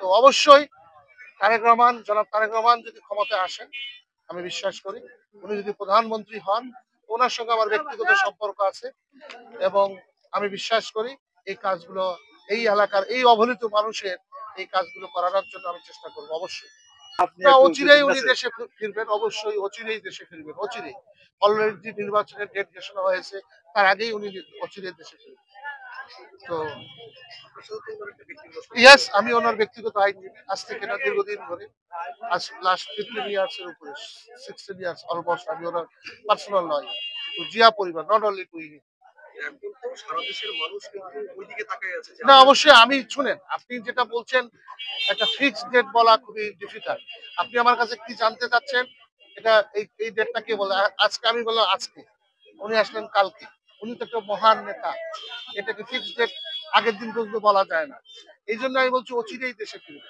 তো অবশ্যই জনাব তারেক রহমান যদি ক্ষমতায় আসেন, আমি বিশ্বাস করি উনি যদি প্রধানমন্ত্রী হন, ওনার সঙ্গে আমার ব্যক্তিগত সম্পর্ক আছে এবং আমি বিশ্বাস করি এই কাজগুলো এই এলাকার এই অবহেলিত মানুষের এই কাজগুলো করানোর জন্য আমি চেষ্টা করব অবশ্যই। আপনি না, একটু অচিরেই উনি আছে দেশে ফিরবেন, অবশ্যই অচিরেই দেশে ফিরবেন, অচিরেই। অলরেডি নির্বাচনের ডেট ঘোষণা হয়েছে, তার আগেই উনি অচিরেই দেশে ফিরবেন। তো ইয়েস, আমি ওনার ব্যক্তিগত আইনজীবী, আজ থেকে না দীর্ঘদিন ধরে, আজ লাস্ট 15 ইয়ার্স এর উপরে, 16 ইয়ার্স অলমোস্ট আমি ওনার পার্সোনাল লয়ার। তো জিয়া পরিবার, নট অনলি টু ইনি। এখন তো সারা দেশের মানুষ কিন্তু ওইদিকে তাকিয়ে আছে যে না, অবশ্যই আমি শুনেন, আপনি যেটা বলছেন একটা ফিক্সড ডেট বলা খুবই ডিফিকাল্ট। আপনি আমার কাছে কি জানতে চাচ্ছেন? এটা এই ডেটটা কে বলে? আজকে আমি বললাম আজকে। উনি আসলেন কালকে। উনি তো একটা মহান নেতা। এটাকে ফিক্সড ডেট আগের দিন পর্যন্ত বলা যায় না। এইজন্য আমি বলছি অচিরেই দেশে ফিরবে।